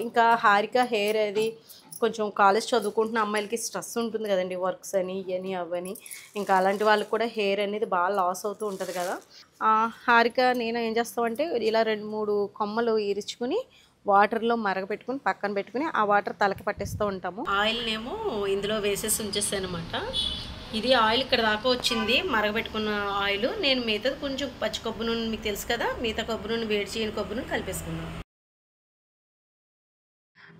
ఇంకా హారిక హెయిర్ అది కొంచెం కాలేజ్ చదువుకుంటున్న అమ్మాయిలకి స్ట్రెస్ ఉంటుంది కదండి, వర్క్స్ అని ఇవని అవని. ఇంకా అలాంటి వాళ్ళకి కూడా హెయిర్ అనేది బాగా లాస్ అవుతూ ఉంటుంది కదా. హారిక నేను ఏం చేస్తామంటే ఇలా 2-3 కొమ్మలు ఇరుచుకుని వాటర్లో మరగపెట్టుకుని పక్కన పెట్టుకుని ఆ వాటర్ తలకి పట్టేస్తూ ఉంటాము. ఆయిల్నేమో ఇందులో వేసేసి ఉంచేస్తాను అనమాట. ఇది ఆయిల్ ఇక్కడ దాకా వచ్చింది, మరగబెట్టుకున్న ఆయిల్. నేను మిగతాది కొంచెం పచ్చి కొబ్బరి నూనె, మీకు తెలుసు కదా, మిగతా కొబ్బరి నూనె వేడి చేయని కొబ్బరి నూనె కలిపేసుకున్నాను.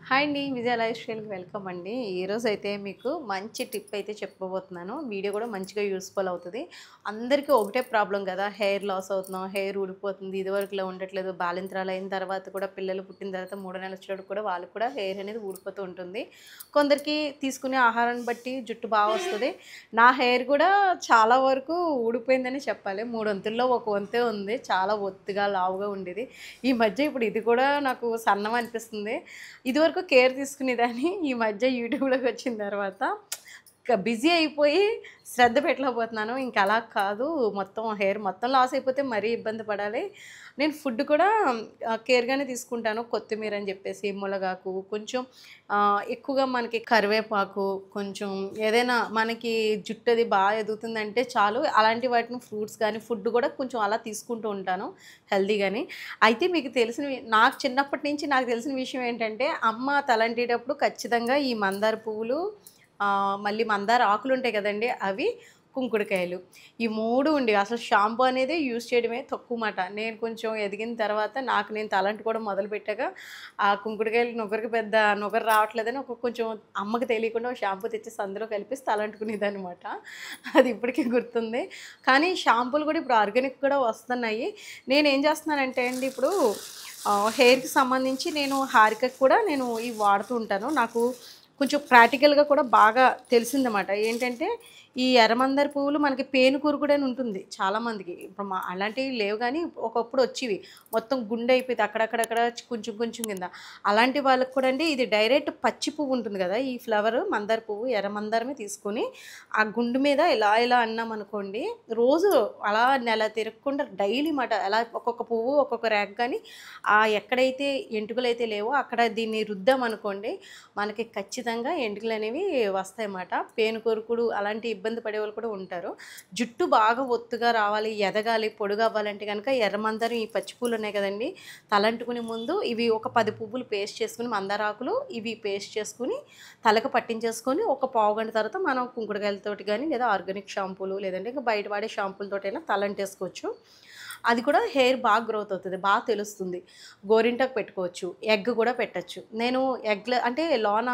హాయ్ అండి, విజయ లైఫ్ స్టైల్కి వెల్కమ్ అండి. ఈరోజు అయితే మీకు మంచి టిప్ అయితే చెప్పబోతున్నాను. వీడియో కూడా మంచిగా యూస్ఫుల్ అవుతుంది. అందరికీ ఒకటే ప్రాబ్లం కదా, హెయిర్ లాస్ అవుతున్నాం, హెయిర్ ఊడిపోతుంది, ఇదివరకులో ఉండట్లేదు. బాలింతరాలు అయిన తర్వాత కూడా, పిల్లలు పుట్టిన తర్వాత 3 నెలల వచ్చేటప్పుడు కూడా వాళ్ళకి కూడా హెయిర్ అనేది ఊడిపోతూ ఉంటుంది. కొందరికి తీసుకునే ఆహారాన్ని బట్టి జుట్టు బాగా వస్తుంది. నా హెయిర్ కూడా చాలా వరకు ఊడిపోయిందని చెప్పాలి. 3 వంతుల్లో 1 వంతే ఉంది. చాలా ఒత్తుగా లావుగా ఉండేది. ఈ మధ్య ఇప్పుడు ఇది కూడా నాకు సన్నం అనిపిస్తుంది. ఇదివరకు కేర్ తీసుకునేదాన్ని. ఈ మధ్య యూట్యూబ్లోకి వచ్చిన తర్వాత బిజీ అయిపోయి శ్రద్ధ పెట్టలేకపోతున్నాను. ఇంకా అలా కాదు, మొత్తం హెయిర్ మొత్తం లాస్ అయిపోతే మరీ ఇబ్బంది పడాలి. నేను ఫుడ్ కూడా కేర్గానే తీసుకుంటాను. కొత్తిమీర అని చెప్పేసి, మునగాకు, కొంచెం ఎక్కువగా మనకి కరివేపాకు, కొంచెం ఏదైనా మనకి జుట్టు అది బాగా ఎదుగుతుందంటే చాలు, అలాంటి వాటిని ఫ్రూట్స్ కానీ ఫుడ్ కూడా కొంచెం అలా తీసుకుంటూ ఉంటాను హెల్తీగాని. అయితే మీకు నాకు చిన్నప్పటి నుంచి నాకు తెలిసిన విషయం ఏంటంటే, అమ్మ తలంటేటప్పుడు ఖచ్చితంగా ఈ మందార పువ్వులు, మళ్ళీ మందార ఆకులు ఉంటాయి కదండి, అవి, కుంకుడుకాయలు, ఈ 3 ఉండేవి. అసలు షాంపూ అనేది యూజ్ చేయడమే తక్కువ మాట. నేను కొంచెం ఎదిగిన తర్వాత నాకు నేను తలంటుకోవడం మొదలుపెట్టాక ఆ కుంకుడుకాయలు నువ్వరికి పెద్ద నువ్వరు రావట్లేదని కొంచెం అమ్మకి తెలియకుండా షాంపూ తెచ్చేసి అందులో కలిపేసి తలంటుకునేదనమాట. అది ఇప్పటికీ గుర్తుంది. కానీ షాంపూలు కూడా ఇప్పుడు ఆర్గానిక్ కూడా వస్తున్నాయి. నేనేం చేస్తున్నానంటే అండి, ఇప్పుడు హెయిర్‌కి సంబంధించి నేను హారికకి కూడా నేను ఇవి వాడుతూ ఉంటాను. నాకు కొంచెం ప్రాక్టికల్‌గా కూడా బాగా తెలిసిందన్నమాట. ఏంటంటే, ఈ ఎర్రమందార పువ్వులు మనకి పేనుకూరుకుడు అని ఉంటుంది చాలామందికి. ఇప్పుడు అలాంటివి లేవు గానీ ఒకప్పుడు వచ్చేవి. మొత్తం గుండె అయిపోయేది అక్కడక్కడక్కడ కొంచెం కొంచెం కింద. అలాంటి వాళ్ళకి కూడా అండి, ఇది డైరెక్ట్ పచ్చి పువ్వు ఉంటుంది కదా, ఈ ఫ్లవర్ మందార పువ్వు, ఎర్రమందారమే తీసుకొని ఆ గుండు మీద ఇలా ఇలా అన్నామనుకోండి, రోజు అలా నెల తిరగకుండా డైలీ మాట అలా ఒక్కొక్క పువ్వు ఒక్కొక్క రేఖ కానీ ఎక్కడైతే ఎంటుకలైతే లేవో అక్కడ దీన్ని రుద్దామనుకోండి, మనకి ఖచ్చితంగా ఎంటుకలనేవి వస్తాయన్నమాట. పేనుకొరుకుడు అలాంటి ఇబ్బంది పడేవాళ్ళు కూడా ఉంటారు. జుట్టు బాగా ఒత్తుగా రావాలి, ఎదగాలి, పొడుగు అవ్వాలంటే కనుక ఎర్రమందారం, ఈ పచ్చి పూలు ఉన్నాయి కదండి, తలంటుకునే ముందు ఇవి ఒక 10 పువ్వులు పేస్ట్ చేసుకుని, మందారాకులు ఇవి పేస్ట్ చేసుకుని తలకు పట్టించేసుకొని ఒక పావుగంట తర్వాత మనం కుంకుడుకాయలతోటి కానీ, లేదా ఆర్గానిక్ షాంపూలు, లేదంటే ఇంకా బయట వాడే షాంపూలతోటైనా తలంటేసుకోవచ్చు. అది కూడా హెయిర్ బాగా గ్రోత్ అవుతుంది, బాగా తెలుస్తుంది. గోరింటాకు పెట్టుకోవచ్చు, ఎగ్ కూడా పెట్టచ్చు. నేను ఎగ్ల అంటే లోన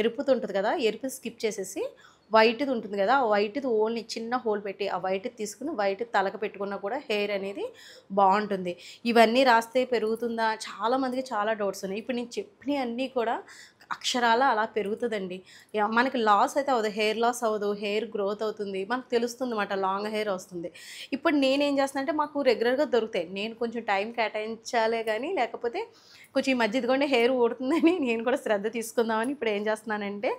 ఎరుపుది ఉంటుంది కదా, ఎరుపు స్కిప్ చేసేసి వైట్‌ది ఉంటుంది కదా, ఆ వైట్‌ది ఓన్లీ చిన్న హోల్ పెట్టి ఆ వైట్‌ది తీసుకుని వైట్‌ది తలకు పెట్టుకున్నా కూడా హెయిర్ అనేది బాగుంటుంది. ఇవన్నీ రాస్తే పెరుగుతుందా, చాలామందికి చాలా డౌట్స్ ఉన్నాయి. ఇప్పుడు నేను చెప్పినవన్నీ కూడా అక్షరాల అలా పెరుగుతుందండి. మనకి లాస్ అయితే అవ్వదు, హెయిర్ లాస్ అవ్వదు, హెయిర్ గ్రోత్ అవుతుంది, మనకు తెలుస్తుందన్నమాట, లాంగ్ హెయిర్ వస్తుంది. ఇప్పుడు నేనేం చేస్తున్నానంటే, మాకు రెగ్యులర్‌గా దొరుకుతాయి. నేను కొంచెం టైం కేటాయించాలే గానీ, లేకపోతే కొంచెం ఈ మధ్య ఇదిగోండి హెయిర్ ఊడుతుందని నేను కూడా శ్రద్ధ తీసుకుందామని ఇప్పుడు ఏం చేస్తున్నానంటే,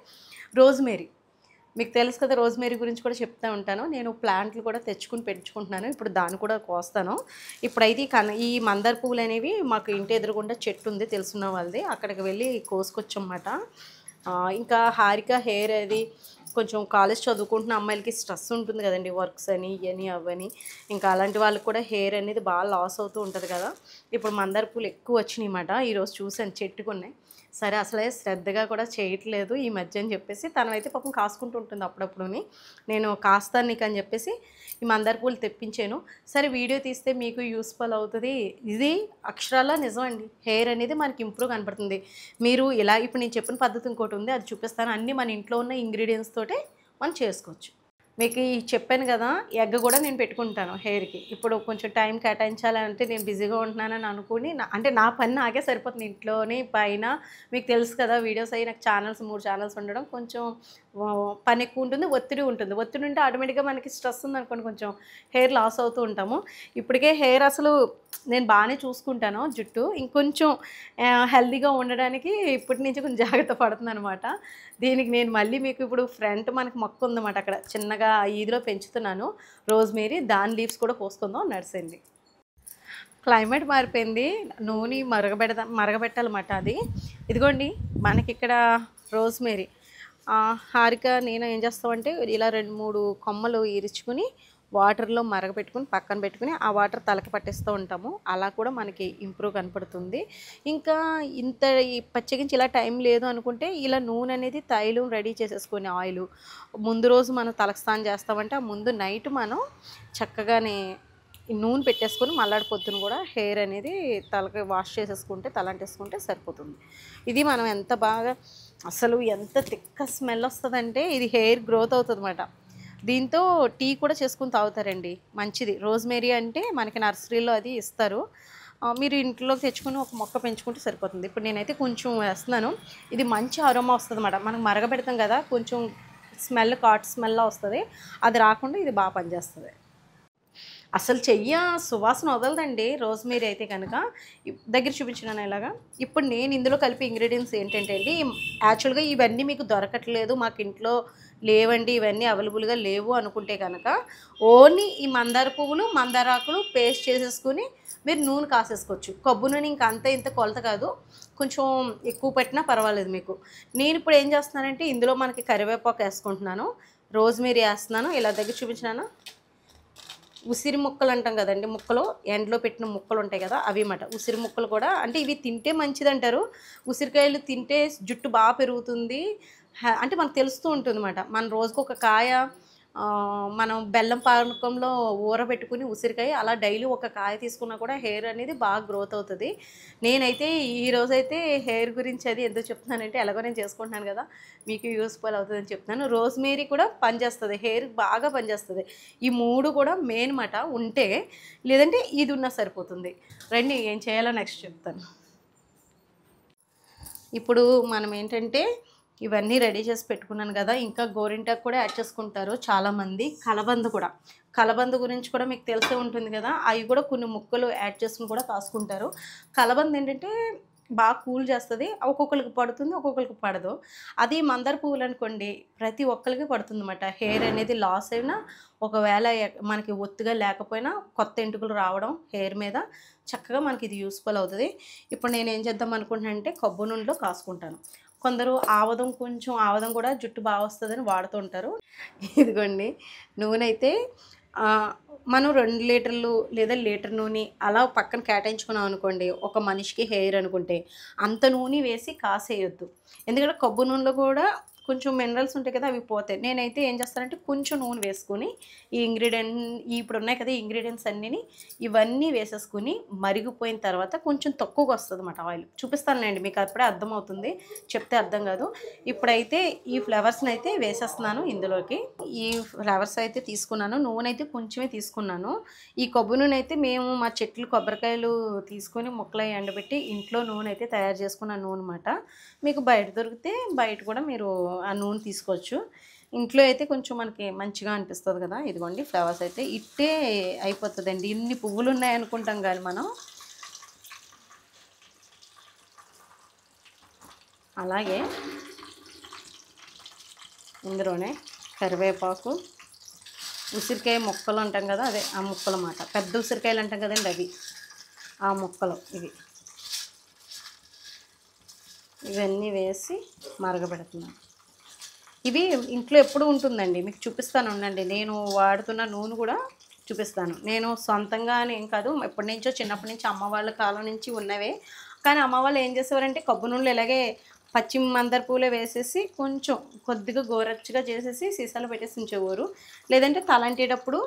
రోజ్‌మేరీ, మీకు తెలుసు కదా, రోజ్‌మేరీ గురించి కూడా చెప్తా ఉంటాను. నేను ప్లాంట్లు కూడా తెచ్చుకొని పెంచుకుంటున్నాను. ఇప్పుడు దాన్ని కూడా కోస్తాను. ఇప్పుడైతే ఈ మందార పువ్వులనేవి మాకు ఇంటి ఎదురుగుండా చెట్టు ఉంది తెలుసున్న వాళ్ళది. అక్కడికి వెళ్ళి కోసుకొచ్చామన్నమాట. ఇంకా హారిక హెయిర్ అది కొంచెం కాలేజ్ చదువుకుంటున్న అమ్మాయిలకి స్ట్రెస్ ఉంటుంది కదండి, వర్క్స్ అని ఇవని అవని. ఇంకా అలాంటి వాళ్ళకి కూడా హెయిర్ అనేది బాగా లాస్ అవుతూ ఉంటుంది కదా. ఇప్పుడు మందార పూలు ఎక్కువ వచ్చినాయి అన్నమాట. ఈరోజు చూసాను చెట్టుకున్నాయి. సరే అసలే శ్రద్ధగా కూడా చేయట్లేదు ఈ మధ్య అని చెప్పేసి, తనైతే పాపం కాసుకుంటూ ఉంటుంది అప్పుడప్పుడుని. నేను కాస్తాను నీకు అని చెప్పేసి ఈ మందార పూలు తెప్పించాను. సరే వీడియో తీస్తే మీకు యూస్ఫుల్ అవుతుంది. ఇది అక్షరాల నిజం అండి, హెయిర్ అనేది మనకి ఇంప్రూవ్ కనపడుతుంది. మీరు ఇలా ఇప్పుడు నేను చెప్పిన పద్ధతి ఇంకోటి ఉంది, అది చూపిస్తాను. అన్నీ మన ఇంట్లో ఉన్న ఇంగ్రీడియంట్స్ తోటే మనం చేసుకోవచ్చు. మీకు ఈ చెప్పాను కదా, ఎగ్ కూడా నేను పెట్టుకుంటాను హెయిర్‌కి. ఇప్పుడు కొంచెం టైం కేటాయించాలంటే నేను బిజీగా ఉంటున్నానని అనుకుని అంటే నా పని నాకే సరిపోతుంది ఇంట్లోని పైన. మీకు తెలుసు కదా, వీడియోస్ అయ్యి నాకు 3 ఛానల్స్ ఉండడం కొంచెం పని ఎక్కువ ఉంటుంది, ఒత్తిడి ఉంటుంది. ఒత్తిడి ఉంటే ఆటోమేటిక్‌గా మనకి స్ట్రెస్ ఉందనుకోండి, కొంచెం హెయిర్ లాస్ అవుతూ ఉంటాము. ఇప్పటికే హెయిర్ అసలు నేను బాగానే చూసుకుంటాను జుట్టు. ఇంకొంచెం హెల్తీగా ఉండడానికి ఇప్పటి నుంచి కొంచెం జాగ్రత్త పడుతున్నానన్నమాట. దీనికి నేను మళ్ళీ మీకు ఇప్పుడు ఫ్రంట్ మనకి మొక్క ఉందన్నమాట, అక్కడ చిన్నగా ఈదిలో పెంచుతున్నాను రోజ్‌మేరీ. దాని లీవ్స్ కూడా కోసుకుందాం నడిసేయండి. క్లైమేట్ మారిపోయింది. నూనె మరగబెట్టాలన్నమాట అది. ఇదిగోండి మనకిక్కడ రోజ్‌మేరీ హారిక నేను ఏం చేస్తామంటే ఇలా 2, 3 కొమ్మలు ఇరుచుకొని వాటర్‌లో మరగపెట్టుకొని పక్కన పెట్టుకొని ఆ వాటర్ తలకి పట్టేస్తూ ఉంటాము. అలా కూడా మనకి ఇంప్రూవ్ కనపడుతుంది. ఇంకా ఇంత ఈ ప్రత్యేకించి ఇలా టైం లేదు అనుకుంటే ఇలా నూనె అనేది తైలం రెడీ చేసేసుకొని ఆయిలు ముందు రోజు మనం తలకి స్నానం చేస్తామంటే ఆ ముందు నైట్ మనం చక్కగానే ఈ నూనె పెట్టేసుకొని మల్లాడి పొద్దున కూడా హెయిర్ అనేది తలకి వాష్ చేసేసుకుంటే తలంటేసుకుంటే సరిపోతుంది. ఇది మనం ఎంత బాగా అసలు ఎంత తిక్క స్మెల్ వస్తుందంటే ఇది హెయిర్ గ్రోత్ అవుతుందన్నమాట. దీంతో టీ కూడా చేసుకుని తాగుతారండి, మంచిది. రోజ్‌మేరీ అంటే మనకి నర్సరీలో అది ఇస్తారు. మీరు ఇంట్లోకి తెచ్చుకొని ఒక మొక్క పెంచుకుంటే సరిపోతుంది. ఇప్పుడు నేనైతే కొంచెం వేస్తున్నాను. ఇది మంచి అరోమా వస్తుందన్నమాట. మనం మరగబెడతాం కదా, కొంచెం స్మెల్ కాట్ స్మెల్లా వస్తుంది. అది రాకుండా ఇది బాగా పనిచేస్తుంది. అసలు సువాసన వదలదండి రోజ్‌మేరీ అయితే కనుక. దగ్గర చూపించినాను ఇలాగా. ఇప్పుడు నేను ఇందులో కలిపే ఇంగ్రీడియంట్స్ ఏంటంటే అండి, యాక్చువల్‌గా ఇవన్నీ మీకు దొరకట్లేదు, మాకు ఇంట్లో లేవండి, ఇవన్నీ అవైలబుల్‌గా లేవు అనుకుంటే కనుక ఓన్లీ ఈ మందార పువ్వులు, మందారాకులు పేస్ట్ చేసేసుకొని మీరు నూనె కాసేసుకోవచ్చు. కొబ్బరి నూనె ఇంక అంత ఇంత కొలత కాదు, కొంచెం ఎక్కువ పెట్టినా పర్వాలేదు మీకు. నేను ఇప్పుడు ఏం చేస్తున్నానంటే ఇందులో మనకి కరివేపాకు వేసుకుంటున్నాను, రోజ్‌మేరీ వేస్తున్నాను. ఇలా దగ్గర చూపించినాను. ఉసిరి ముక్కలు అంటాం కదండి, ముక్కలు ఎండలో పెట్టిన ముక్కలు ఉంటాయి కదా, అవి మాట ఉసిరి ముక్కలు కూడా. అంటే ఇవి తింటే మంచిదంటారు. ఉసిరికాయలు తింటే జుట్టు బాగా పెరుగుతుంది అంటే మనకు తెలుస్తూ ఉంటుంది అన్నమాట. మన రోజుకు ఒక కాయ మనం బెల్లం పానకంలో ఊరబెట్టుకుని ఉసిరికాయ అలా డైలీ ఒక కాయ తీసుకున్నా కూడా హెయిర్ అనేది బాగా గ్రోత్ అవుతుంది. నేనైతే ఈరోజైతే హెయిర్ గురించి అది ఎందుకు చెప్తున్నానంటే ఎలాగో నేను చేసుకుంటున్నాను కదా, మీకు యూస్ఫుల్ అవుతుందని చెప్తున్నాను. రోజ్‌మేరీ కూడా పనిచేస్తుంది, హెయిర్ బాగా పనిచేస్తుంది. ఈ 3 కూడా మెయిన్ మాట ఉంటే, లేదంటే ఇది ఉన్నా సరిపోతుంది. రండి ఏం చేయాలో నెక్స్ట్ చెప్తాను. ఇప్పుడు మనం ఏంటంటే ఇవన్నీ రెడీ చేసి పెట్టుకున్నాను కదా, ఇంకా గోరింటాకు కూడా యాడ్ చేసుకుంటారు చాలామంది. కలబంద గురించి కూడా మీకు తెలిసే ఉంటుంది కదా, అవి కూడా కొన్ని ముక్కలు యాడ్ చేసుకుని కూడా కాసుకుంటారు. కలబంద ఏంటంటే బాగా కూల్ చేస్తుంది, ఒక్కొక్కరికి పడుతుంది, ఒక్కొక్కరికి పడదు. అది మందార పువ్వులు అనుకోండి ప్రతి ఒక్కరికి పడుతుంది అన్నమాట. హెయిర్ అనేది లాస్ అయినా, ఒకవేళ మనకి ఒత్తుగా లేకపోయినా కొత్త ఎంటుకలు రావడం హెయిర్ మీద చక్కగా మనకి ఇది యూస్ఫుల్ అవుతుంది. ఇప్పుడు నేను ఏం చేద్దాం అనుకుంటున్నాను అంటే కొబ్బరి నూనెలో కాసుకుంటాను. కొందరు కొంచెం ఆవదం కూడా జుట్టు బాగా వస్తుందని వాడుతూ ఉంటారు. ఇదిగోండి నూనె అయితే మనం 2 లీటర్లు లేదా లీటర్ నూనె అలా పక్కన కేటాయించుకున్నాం అనుకోండి, ఒక మనిషికి హెయిర్ అనుకుంటే అంత నూనె వేసి కాసేయొద్దు. ఎందుకంటే కొబ్బరి నూనెలో కూడా కొంచెం మినరల్స్ ఉంటాయి కదా, అవి పోతాయి. నేనైతే ఏం చేస్తానంటే కొంచెం నూనె వేసుకొని ఈ ఇప్పుడు ఉన్నాయి కదా ఇంగ్రీడియంట్స్ అన్నీని ఇవన్నీ వేసేసుకుని మరిగిపోయిన తర్వాత కొంచెం తక్కువగా వస్తుంది అన్నమాట ఆయిల్. చూపిస్తానులేండి మీకు, అప్పుడే అర్థమవుతుంది, చెప్తే అర్థం కాదు. ఇప్పుడైతే ఈ ఫ్లవర్స్ని అయితే వేసేస్తున్నాను ఇందులోకి. ఈ ఫ్లవర్స్ అయితే తీసుకున్నాను, నూనె అయితే కొంచెమే తీసుకున్నాను. ఈ కొబ్బరి నూనె అయితే మేము మా చెట్లు కొబ్బరికాయలు తీసుకొని ముక్కలు ఎండబెట్టి ఇంట్లో నూనె అయితే తయారు చేసుకున్న నూనె అన్నమాట. మీకు బయట దొరికితే బయట కూడా మీరు ఆ నూనె తీసుకోవచ్చు. ఇంట్లో అయితే కొంచెం మనకి మంచిగా అనిపిస్తుంది కదా. ఇదిగోండి ఫ్లవర్స్ అయితే ఇట్టే అయిపోతుందండి. ఇన్ని పువ్వులు ఉన్నాయనుకుంటాం కానీ మనం అలాగే ఇందులోనే కరివేపాకు, ఉసిరికాయ ముక్కలు అంటాం కదా, అదే ఆ ముక్కలు అన్నమాట. పెద్ద ఉసిరికాయలు అంటాం కదండి, అవి ఆ ముక్కలు ఇవన్నీ వేసి మరగబెడుతున్నాను. ఇవి ఇంట్లో ఎప్పుడు ఉంటుందండి, మీకు చూపిస్తాను ఉండండి. నేను వాడుతున్న నూనె కూడా చూపిస్తాను. నేను సొంతంగా అని ఏం కాదు, ఎప్పటి నుంచో చిన్నప్పటి నుంచి అమ్మ వాళ్ళ కాలం నుంచి ఉన్నవే. కానీ అమ్మ వాళ్ళు ఏం చేసేవారంటే కొబ్బరి నూనెలు ఇలాగే పచ్చి మందార పూలే వేసేసి కొంచెం కొద్దిగా గోరచ్చగా చేసేసి సీసాలో పెట్టేసి ఉంచేవారు. లేదంటే తలంటేటప్పుడు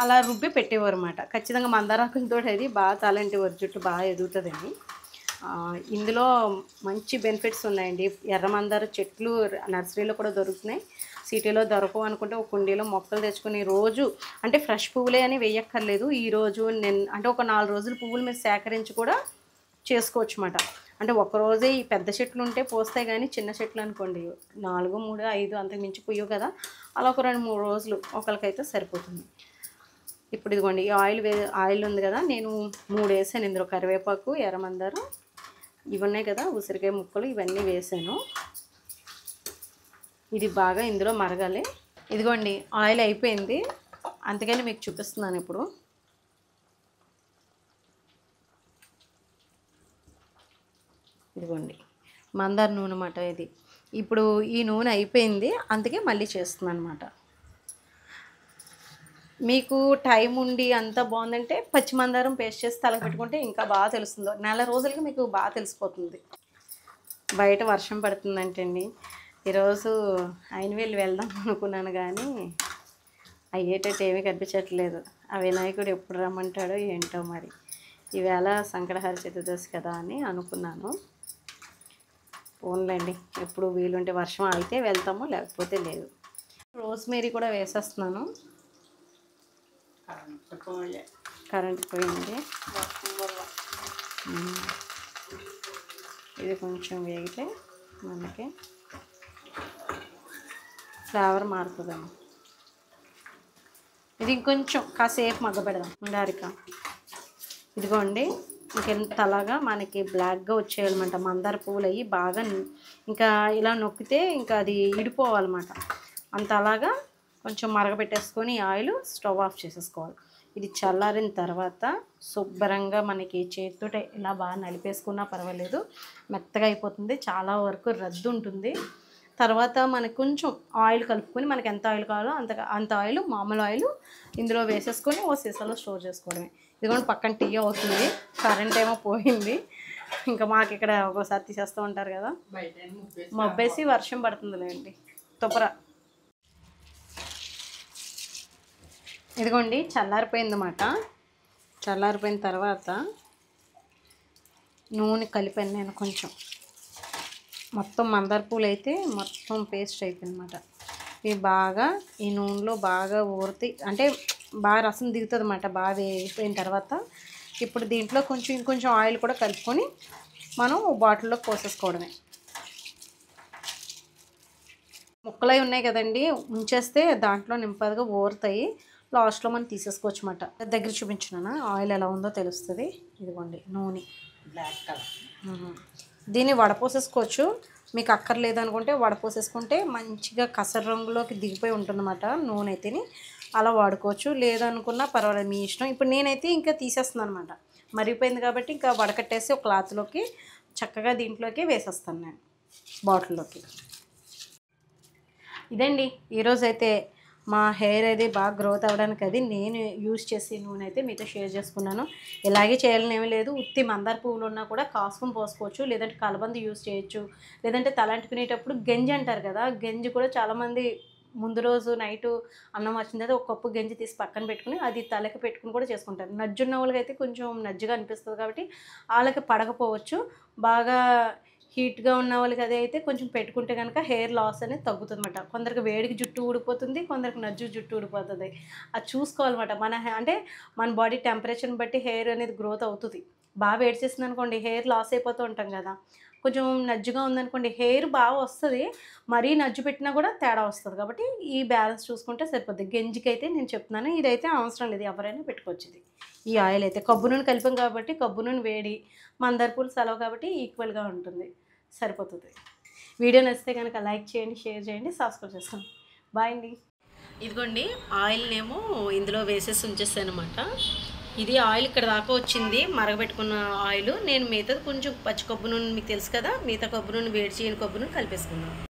అలా రుబ్బి పెట్టేవారు అన్నమాట. ఖచ్చితంగా మందారాకులతో అది బాగా తలంటేవారు, జుట్టు బాగా ఎదుగుతుందని. ఇందులో మంచి బెనిఫిట్స్ ఉన్నాయండి. ఎర్ర మందార చెట్లు నర్సరీలో కూడా దొరుకుతున్నాయి, సిటీలో దొరకవు అనుకుంటే ఒక కుండీలో మొక్కలు తెచ్చుకొని రోజు అంటే ఫ్రెష్ పువ్వులే అని వేయక్కర్లేదు. ఈరోజు అంటే ఒక 4 రోజులు పువ్వులు మీరు సేకరించి కూడా చేసుకోవచ్చు అన్నమాట. అంటే ఒక్కరోజే ఈ పెద్ద చెట్లు ఉంటే పోస్తాయి, కానీ చిన్న చెట్లు అనుకోండి 4, 3, 5 అంతకు మించి పుయ్యవు కదా, అలా ఒక 2, 3 రోజులు ఒకరికైతే సరిపోతుంది. ఇప్పుడు ఇదిగోండి ఈ ఆయిల్ ఉంది కదా, నేను 3 వేసాను ఇందులో. కరివేపాకు, ఎర్రమందారం, ఇవి ఉన్నాయి కదా ఉసిరికాయ ముక్కలు, ఇవన్నీ వేసాను. ఇది బాగా ఇందులో మరగాలి. ఇదిగోండి ఆయిల్ అయిపోయింది, అందుకని మీకు చూపిస్తున్నాను ఇప్పుడు. ఇదిగోండి మందార నూనె అన్నమాట ఇది. ఇప్పుడు ఈ నూనె అయిపోయింది, అందుకే మళ్ళీ చేస్తున్నాను అనమాట. మీకు టైం ఉండి అంత బాగుందంటే పచ్చి మందారం పేస్ట్ చేసి తలకు పెట్టుకుంటే ఇంకా బాగా తెలుస్తుంది. నెల రోజులకి మీకు బాగా తెలిసిపోతుంది. బయట వర్షం పడుతుందంటండి. ఈరోజు అయినవేళ్ళు వెళ్దాం అనుకున్నాను కానీ అయ్యేటట్టు ఏమీ కనిపించట్లేదు. ఆ వినాయకుడు ఎప్పుడు రమ్మంటాడో ఏంటో మరి. ఈవేళ సంకటహర చతుర్దశి కదా అని అనుకున్నాను. పోన్లేండి, ఎప్పుడు వీలుంటే వర్షం ఆగితే వెళ్తాము, లేకపోతే లేదు. రోజ్మేరీ కూడా వేసేస్తున్నాను. కరెంట్ పోయింది. ఇది కొంచెం వేగితే మనకి ఫ్లేవర్ మారుతుందమ్మా. ఇది ఇంకొంచెం కాసేపు మగ్గబెడదాం. ఉండారిక ఇదిగోండి, ఇంకెంతలాగా మనకి బ్లాక్గా వచ్చేయాలన్నమాట. మందార పువ్వులు అయ్యి బాగా ఇంకా ఇలా నొక్కితే ఇంకా అది ఇడిపోవాలన్నమాట. అంత అలాగా కొంచెం మరగబెట్టేసుకొని ఆయిల్ స్టవ్ ఆఫ్ చేసేసుకోవాలి. ఇది చల్లారిన తర్వాత శుభ్రంగా మనకి చేతితో ఇలా బాగా నలిపేసుకున్నా పర్వాలేదు, మెత్తగా అయిపోతుంది. చాలా వరకు రద్దు ఉంటుంది. తర్వాత మనకు కొంచెం ఆయిల్ కలుపుకొని మనకి ఎంత ఆయిల్ కావాలో అంత ఆయిల్, మామూలు ఆయిల్ ఇందులో వేసేసుకొని ఓ సీసాలో స్టోర్ చేసుకోవడమే. ఇదిగోండి పక్కన టీ అవుతుంది. కరెంట్ ఏమో పోయింది. ఇంకా మాకు ఇక్కడ ఒక్కోసారి తీసేస్తూ ఉంటారు కదా, మబ్బేసి వర్షం పడుతుందిలేండి. తుపర ఇదిగోండి చల్లారిపోయిందన్నమాట. చల్లారిపోయిన తర్వాత నూనె కలిపాను నేను కొంచెం. మొత్తం మందార పూలు అయితే మొత్తం పేస్ట్ అయిపోయిందన్నమాట. ఇవి బాగా ఈ నూనెలో బాగా ఊరుతాయి, అంటే బాగా రసం దిగుతుంది అన్నమాట. బాగా వేగిపోయిన తర్వాత ఇప్పుడు దీంట్లో ఇంకొంచెం ఆయిల్ కూడా కలుపుకొని మనం బాటిల్లో పోసేసుకోవడమే. ముక్కలై ఉన్నాయి కదండి, ఉంచేస్తే దాంట్లో నింపదిగా ఊరుతాయి. లాస్ట్లో మనం తీసేసుకోవచ్చు అన్నమాట. దగ్గర చూపించున్నాను, ఆయిల్ ఎలా ఉందో తెలుస్తుంది. ఇదిగోండి నూనె బ్లాక్ కలర్. దీన్ని వడపోసేసుకోవచ్చు. మీకు అక్కర్లేదు అనుకుంటే వడపోసేసుకుంటే మంచిగా కసర రంగులోకి దిగిపోయి ఉంటుందన్నమాట నూనె అయితేని. అలా వాడుకోవచ్చు, లేదనుకున్నా పర్వాలేదు, మీ ఇష్టం. ఇప్పుడు నేనైతే ఇంకా తీసేస్తున్నాను అనమాట. మరిగిపోయింది కాబట్టి ఇంకా వడకట్టేసి ఒక క్లాత్లోకి చక్కగా దీంట్లోకి వేసేస్తాను నేను, బాటిల్లోకి. ఇదండి ఈరోజైతే మా హెయిర్ అది బాగా గ్రోత్ అవ్వడానికి అది నేను యూజ్ చేసే నూనె అయితే మీతో షేర్ చేసుకున్నాను. ఇలాగే చేయాలని ఏమీ లేదు. ఉత్తి మందార పువ్వులు ఉన్నా కూడా కాసుకొని పోసుకోవచ్చు, లేదంటే కలబంద యూజ్ చేయొచ్చు, లేదంటే తలంటుకునేటప్పుడు గంజి అంటారు కదా, గంజి కూడా చాలామంది ముందు రోజు నైటు అన్నం వచ్చిన తర్వాత ఒక కప్పు గంజి తీసి పక్కన పెట్టుకుని అది తలకి పెట్టుకుని కూడా చేసుకుంటారు. నజ్జున్న వాళ్ళకి అయితే కొంచెం నజ్జుగా అనిపిస్తుంది కాబట్టి వాళ్ళకి పడకపోవచ్చు. బాగా హీట్గా ఉన్న వాళ్ళకి అదే అయితే కొంచెం పెట్టుకుంటే కనుక హెయిర్ లాస్ అనేది తగ్గుతుంది అనమాట. కొందరికి వేడికి జుట్టు ఊడిపోతుంది, కొందరికి నజ్జు జుట్టు ఊడిపోతుంది. అది చూసుకోవాలన్నమాట. అంటే మన బాడీ టెంపరేచర్ని బట్టి హెయిర్ అనేది గ్రోత్ అవుతుంది. బాగా వేడి చేసింది అనుకోండి హెయిర్ లాస్ అయిపోతూ ఉంటాం కదా. కొంచెం నజ్జుగా ఉందనుకోండి హెయిర్ బాగా వస్తుంది, మరీ నజ్జు పెట్టినా కూడా తేడా వస్తుంది. కాబట్టి ఈ బ్యాలెన్స్ చూసుకుంటే సరిపోద్ది. గంజికి అయితే నేను చెప్తున్నాను, ఇదైతే అవసరం లేదు, ఎవరైనా పెట్టుకోవచ్చు. ఇది ఈ ఆయిల్ అయితే కబ్బు నూనె కలిపాం కాబట్టి కబ్బు నూనె వేడి, మందార పూలు సెలవు కాబట్టి ఈక్వల్గా ఉంటుంది, సరిపోతుంది. వీడియో నచ్చితే కనుక లైక్ చేయండి, షేర్ చేయండి, సబ్స్క్రైబ్ చేసుకోండి. బాయ్ అండి. ఇదిగోండి ఆయిల్నేమో ఇందులో వేసేసి ఉంచేస్తాను అనమాట. ఇది ఆయిల్ ఇక్కడ దాకా వచ్చింది, మరగబెట్టుకున్న ఆయిల్. నేను మిగతాది కొంచెం పచ్చి కొబ్బరి నూనె మీకు తెలుసు కదా, మిగతా కొబ్బరి నూనె వేడి చేయని కొబ్బరి నూనె కలిపేసుకున్నాను.